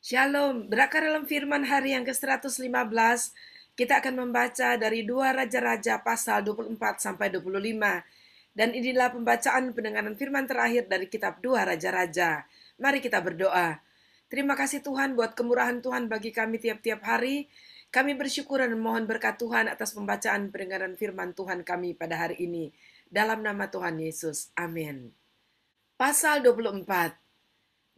Shalom, berakar dalam firman hari yang ke-115, kita akan membaca dari 2 Raja-Raja pasal 24 sampai 25. Dan inilah pembacaan pendengaran firman terakhir dari kitab 2 Raja-Raja. Mari kita berdoa. Terima kasih Tuhan buat kemurahan Tuhan bagi kami tiap-tiap hari. Kami bersyukur dan mohon berkat Tuhan atas pembacaan pendengaran firman Tuhan kami pada hari ini. Dalam nama Tuhan Yesus, amin. Pasal 24.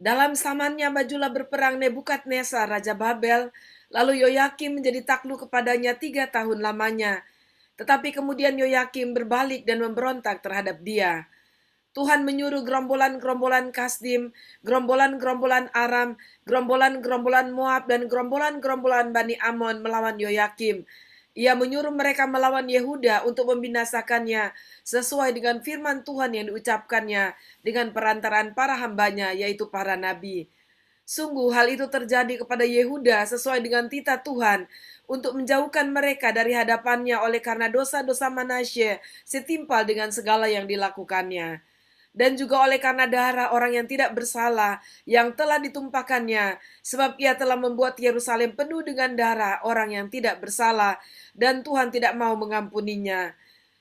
Dalam zamannya majulah berperang Nebukadnezar Raja Babel, lalu Yoyakim menjadi takluk kepadanya 3 tahun lamanya. Tetapi kemudian Yoyakim berbalik dan memberontak terhadap dia. Tuhan menyuruh gerombolan-gerombolan Kasdim, gerombolan-gerombolan Aram, gerombolan-gerombolan Moab, dan gerombolan-gerombolan Bani Amon melawan Yoyakim. Ia menyuruh mereka melawan Yehuda untuk membinasakannya, sesuai dengan firman Tuhan yang diucapkannya dengan perantaraan para hambanya, yaitu para nabi. Sungguh hal itu terjadi kepada Yehuda sesuai dengan titah Tuhan untuk menjauhkan mereka dari hadapannya oleh karena dosa-dosa Manasye setimpal dengan segala yang dilakukannya. Dan juga oleh karena darah orang yang tidak bersalah yang telah ditumpahkannya, sebab ia telah membuat Yerusalem penuh dengan darah orang yang tidak bersalah, dan Tuhan tidak mau mengampuninya.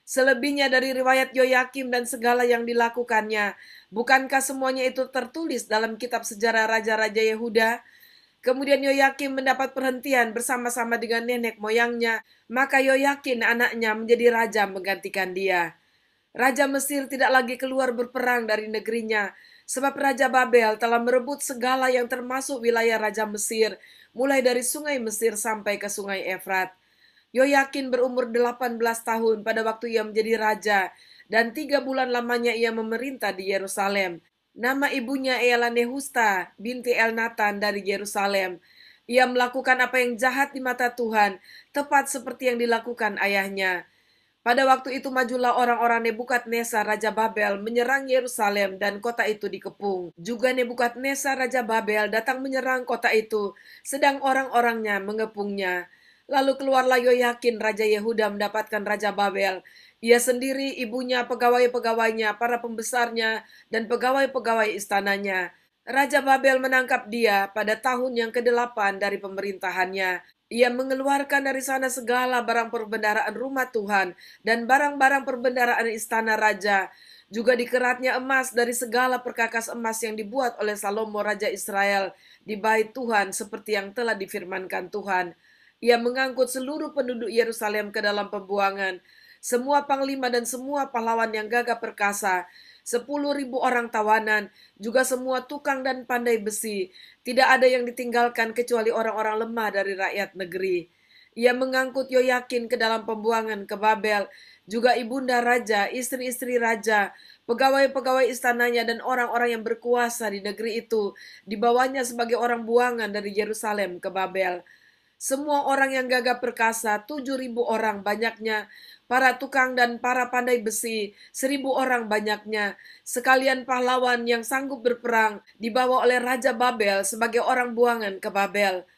Selebihnya dari riwayat Yoyakim dan segala yang dilakukannya, bukankah semuanya itu tertulis dalam kitab sejarah Raja-Raja Yehuda? Kemudian Yoyakim mendapat perhentian bersama-sama dengan nenek moyangnya, maka Yoyakin anaknya menjadi raja menggantikan dia. Raja Mesir tidak lagi keluar berperang dari negerinya, sebab Raja Babel telah merebut segala yang termasuk wilayah Raja Mesir, mulai dari sungai Mesir sampai ke sungai Efrat. Yoyakin berumur 18 tahun pada waktu ia menjadi raja, dan 3 bulan lamanya ia memerintah di Yerusalem. Nama ibunya ialah Nehusta binti Elnatan dari Yerusalem. Ia melakukan apa yang jahat di mata Tuhan, tepat seperti yang dilakukan ayahnya. Pada waktu itu majulah orang-orang Nebukadnezar Raja Babel menyerang Yerusalem dan kota itu dikepung. Juga Nebukadnezar Raja Babel datang menyerang kota itu, sedang orang-orangnya mengepungnya. Lalu keluarlah Yoyakin Raja Yehuda mendapatkan Raja Babel. Ia sendiri, ibunya, pegawai-pegawainya, para pembesarnya, dan pegawai-pegawai istananya. Raja Babel menangkap dia pada tahun yang ke-8 dari pemerintahannya. Ia mengeluarkan dari sana segala barang perbendaharaan rumah Tuhan dan barang-barang perbendaharaan istana raja. Juga dikeratnya emas dari segala perkakas emas yang dibuat oleh Salomo Raja Israel di bait Tuhan seperti yang telah difirmankan Tuhan. Ia mengangkut seluruh penduduk Yerusalem ke dalam pembuangan. Semua panglima dan semua pahlawan yang gagah perkasa, 10.000 orang tawanan, juga semua tukang dan pandai besi. Tidak ada yang ditinggalkan kecuali orang-orang lemah dari rakyat negeri. Ia mengangkut Yoyakin ke dalam pembuangan ke Babel, juga ibunda raja, istri-istri raja, pegawai-pegawai istananya dan orang-orang yang berkuasa di negeri itu, dibawanya sebagai orang buangan dari Yerusalem ke Babel. Semua orang yang gagah perkasa, 7.000 orang banyaknya, para tukang dan para pandai besi, 1.000 orang banyaknya, sekalian pahlawan yang sanggup berperang, dibawa oleh Raja Babel sebagai orang buangan ke Babel.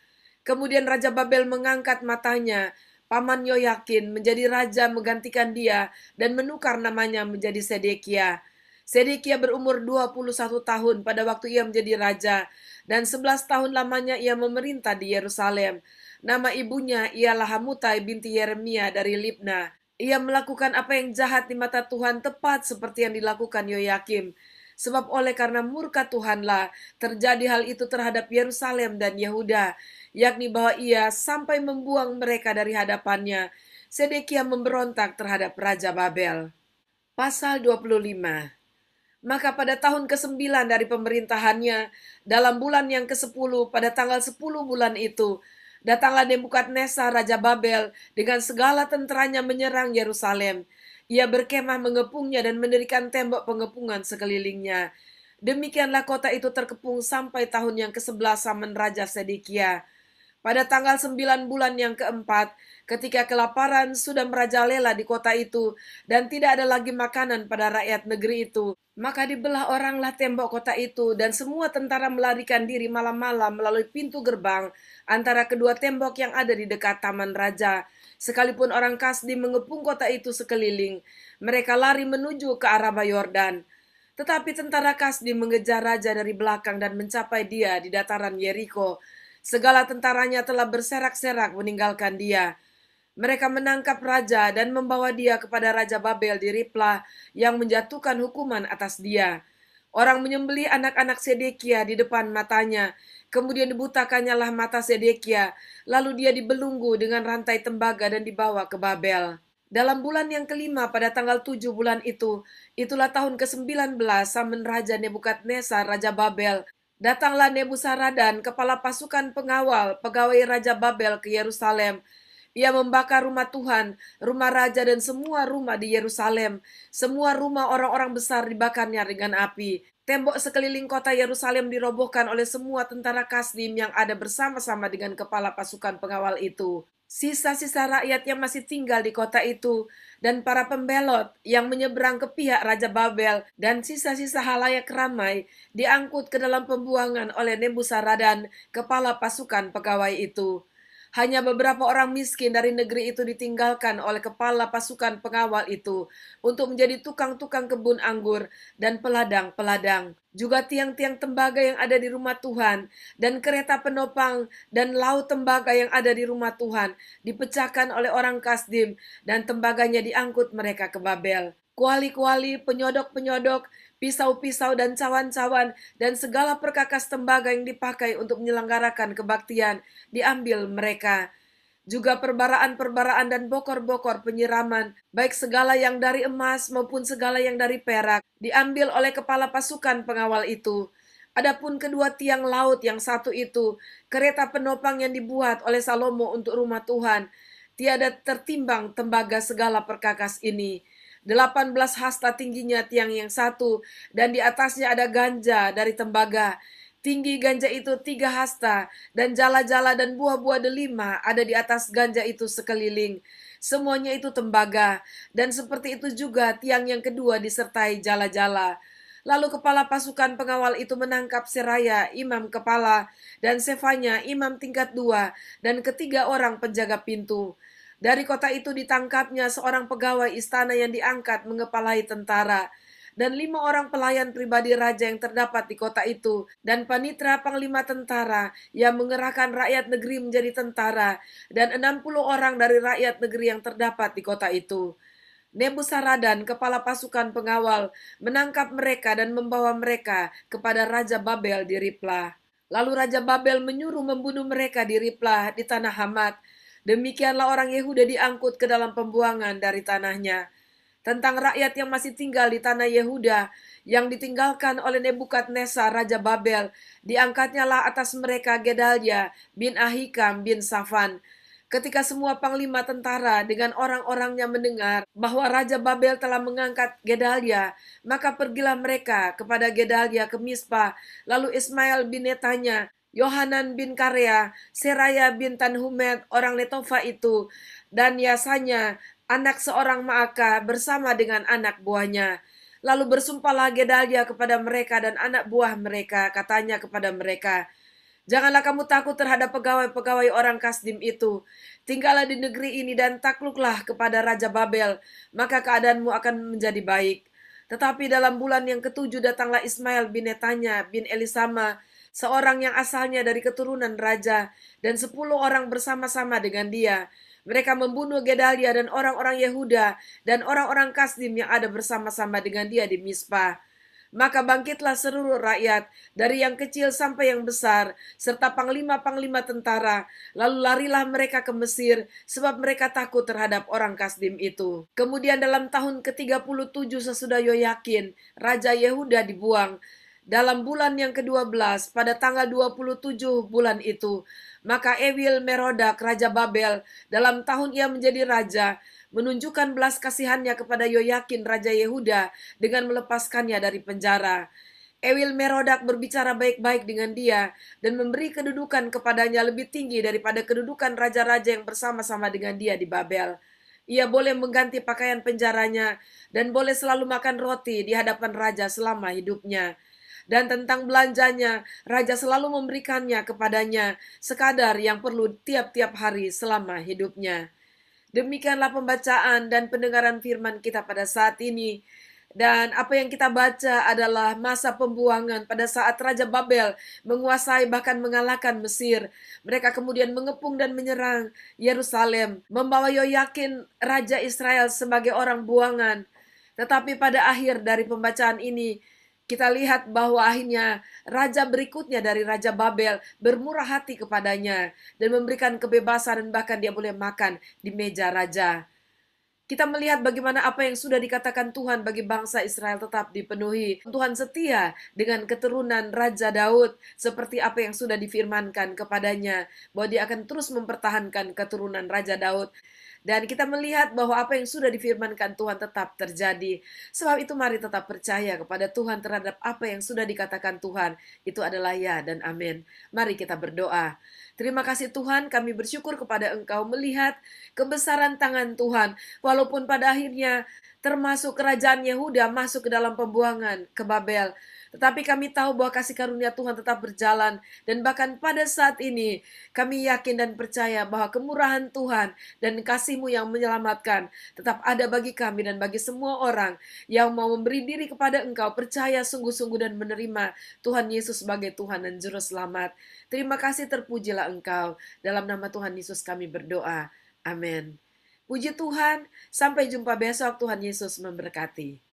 Kemudian Raja Babel mengangkat matanya, paman Yoyakin menjadi raja menggantikan dia dan menukar namanya menjadi Sedekia. Sedekia berumur 21 tahun pada waktu ia menjadi raja, dan 11 tahun lamanya ia memerintah di Yerusalem. Nama ibunya ialah Hamutai binti Yeremia dari Libna. Ia melakukan apa yang jahat di mata Tuhan tepat seperti yang dilakukan Yoyakim. Sebab oleh karena murka Tuhanlah terjadi hal itu terhadap Yerusalem dan Yehuda, yakni bahwa ia sampai membuang mereka dari hadapannya. Sedekia memberontak terhadap Raja Babel. Pasal 25. Maka pada tahun ke-9 dari pemerintahannya, dalam bulan yang ke-10, pada tanggal 10 bulan itu, datanglah Nebukadnezar Raja Babel dengan segala tenteranya menyerang Yerusalem. Ia berkemah mengepungnya dan mendirikan tembok pengepungan sekelilingnya. Demikianlah kota itu terkepung sampai tahun yang ke-11 zaman Raja Sedekia. Pada tanggal 9 bulan yang keempat, ketika kelaparan sudah merajalela di kota itu dan tidak ada lagi makanan pada rakyat negeri itu, maka dibelah oranglah tembok kota itu dan semua tentara melarikan diri malam-malam melalui pintu gerbang antara kedua tembok yang ada di dekat taman raja. Sekalipun orang Kasdi mengepung kota itu sekeliling, mereka lari menuju ke arah Yordan. Tetapi tentara Kasdi mengejar raja dari belakang dan mencapai dia di dataran Yeriko. Segala tentaranya telah berserak-serak meninggalkan dia. Mereka menangkap raja dan membawa dia kepada Raja Babel di Riblah yang menjatuhkan hukuman atas dia. Orang menyembelih anak-anak Sedekia di depan matanya. Kemudian dibutakannya lah mata Sedekia. Lalu dia dibelunggu dengan rantai tembaga dan dibawa ke Babel. Dalam bulan yang kelima pada tanggal 7 bulan itu, itulah tahun ke-19 zaman Raja Nebukadnezar, Raja Babel. Datanglah Nebuzaradan, kepala pasukan pengawal, pegawai Raja Babel ke Yerusalem. Ia membakar rumah Tuhan, rumah raja dan semua rumah di Yerusalem. Semua rumah orang-orang besar dibakarnya dengan api. Tembok sekeliling kota Yerusalem dirobohkan oleh semua tentara Kasdim yang ada bersama-sama dengan kepala pasukan pengawal itu. Sisa-sisa rakyat yang masih tinggal di kota itu dan para pembelot yang menyeberang ke pihak Raja Babel dan sisa-sisa halayak ramai diangkut ke dalam pembuangan oleh Nebuzaradan, kepala pasukan pegawai itu. Hanya beberapa orang miskin dari negeri itu ditinggalkan oleh kepala pasukan pengawal itu untuk menjadi tukang-tukang kebun anggur dan peladang-peladang. Juga tiang-tiang tembaga yang ada di rumah Tuhan dan kereta penopang dan laut tembaga yang ada di rumah Tuhan dipecahkan oleh orang Kasdim dan tembaganya diangkut mereka ke Babel. Kuali-kuali, penyodok-penyodok, pisau-pisau dan cawan-cawan dan segala perkakas tembaga yang dipakai untuk menyelenggarakan kebaktian diambil mereka. Juga perbaraan-perbaraan dan bokor-bokor penyiraman, baik segala yang dari emas maupun segala yang dari perak, diambil oleh kepala pasukan pengawal itu. Adapun kedua tiang laut yang satu itu, kereta penopang yang dibuat oleh Salomo untuk rumah Tuhan, tiada tertimbang tembaga segala perkakas ini. 18 hasta tingginya tiang yang satu, dan di atasnya ada ganja dari tembaga. Tinggi ganja itu 3 hasta, dan jala-jala dan buah-buah delima ada di atas ganja itu sekeliling. Semuanya itu tembaga, dan seperti itu juga tiang yang kedua disertai jala-jala. Lalu kepala pasukan pengawal itu menangkap Seraya, imam kepala, dan Sefanya, imam tingkat 2, dan ketiga orang penjaga pintu. Dari kota itu ditangkapnya seorang pegawai istana yang diangkat mengepalai tentara, dan 5 orang pelayan pribadi raja yang terdapat di kota itu, dan panitra panglima tentara yang mengerahkan rakyat negeri menjadi tentara, dan 60 orang dari rakyat negeri yang terdapat di kota itu. Nebuzaradan, kepala pasukan pengawal, menangkap mereka dan membawa mereka kepada Raja Babel di Riblah. Lalu Raja Babel menyuruh membunuh mereka di Riblah di tanah Hamat. Demikianlah orang Yehuda diangkut ke dalam pembuangan dari tanahnya. Tentang rakyat yang masih tinggal di tanah Yehuda, yang ditinggalkan oleh Nebukadnezar, Raja Babel, diangkatnya lah atas mereka Gedalia bin Ahikam bin Safan. Ketika semua panglima tentara dengan orang-orangnya mendengar bahwa Raja Babel telah mengangkat Gedalia, maka pergilah mereka kepada Gedalia ke Mispa. Lalu Ismail bin Netanya, Yohanan bin Karea, Seraya bin Tanhumet, orang Netofa itu, dan Yasanya, anak seorang Maaka, bersama dengan anak buahnya. Lalu bersumpahlah Gedalia kepada mereka dan anak buah mereka, katanya kepada mereka, "Janganlah kamu takut terhadap pegawai-pegawai orang Kasdim itu. Tinggallah di negeri ini dan takluklah kepada Raja Babel, maka keadaanmu akan menjadi baik." Tetapi dalam bulan yang ketujuh datanglah Ismail bin Netanya bin Elisama, seorang yang asalnya dari keturunan raja, dan 10 orang bersama-sama dengan dia. Mereka membunuh Gedalia dan orang-orang Yehuda dan orang-orang Kasdim yang ada bersama-sama dengan dia di Mispa. Maka bangkitlah seluruh rakyat, dari yang kecil sampai yang besar, serta panglima-panglima tentara. Lalu larilah mereka ke Mesir, sebab mereka takut terhadap orang Kasdim itu. Kemudian dalam tahun ke-37 sesudah Yoyakin, Raja Yehuda dibuang, dalam bulan yang ke-12, pada tanggal 27 bulan itu, maka Ewil Merodak, Raja Babel, dalam tahun ia menjadi raja, menunjukkan belas kasihannya kepada Yoyakin, Raja Yehuda, dengan melepaskannya dari penjara. Ewil Merodak berbicara baik-baik dengan dia, dan memberi kedudukan kepadanya lebih tinggi daripada kedudukan raja-raja yang bersama-sama dengan dia di Babel. Ia boleh mengganti pakaian penjaranya, dan boleh selalu makan roti di hadapan raja selama hidupnya. Dan tentang belanjanya, raja selalu memberikannya kepadanya sekadar yang perlu tiap-tiap hari selama hidupnya. Demikianlah pembacaan dan pendengaran firman kita pada saat ini. Dan apa yang kita baca adalah masa pembuangan pada saat Raja Babel menguasai bahkan mengalahkan Mesir. Mereka kemudian mengepung dan menyerang Yerusalem, membawa Yoyakin Raja Israel sebagai orang buangan. Tetapi pada akhir dari pembacaan ini, kita lihat bahwa akhirnya raja berikutnya dari Raja Babel bermurah hati kepadanya dan memberikan kebebasan dan bahkan dia boleh makan di meja raja. Kita melihat bagaimana apa yang sudah dikatakan Tuhan bagi bangsa Israel tetap dipenuhi. Tuhan setia dengan keturunan Raja Daud seperti apa yang sudah difirmankan kepadanya bahwa dia akan terus mempertahankan keturunan Raja Daud. Dan kita melihat bahwa apa yang sudah difirmankan Tuhan tetap terjadi. Sebab itu mari tetap percaya kepada Tuhan terhadap apa yang sudah dikatakan Tuhan. Itu adalah ya dan amin. Mari kita berdoa. Terima kasih Tuhan, kami bersyukur kepada Engkau melihat kebesaran tangan Tuhan. Walaupun pada akhirnya termasuk kerajaan Yehuda masuk ke dalam pembuangan ke Babel. Tetapi kami tahu bahwa kasih karunia Tuhan tetap berjalan. Dan bahkan pada saat ini kami yakin dan percaya bahwa kemurahan Tuhan dan kasih-Mu yang menyelamatkan tetap ada bagi kami dan bagi semua orang yang mau memberi diri kepada Engkau, percaya sungguh-sungguh dan menerima Tuhan Yesus sebagai Tuhan dan Juru Selamat. Terima kasih, terpujilah Engkau. Dalam nama Tuhan Yesus kami berdoa. Amin. Puji Tuhan, sampai jumpa besok. Tuhan Yesus memberkati.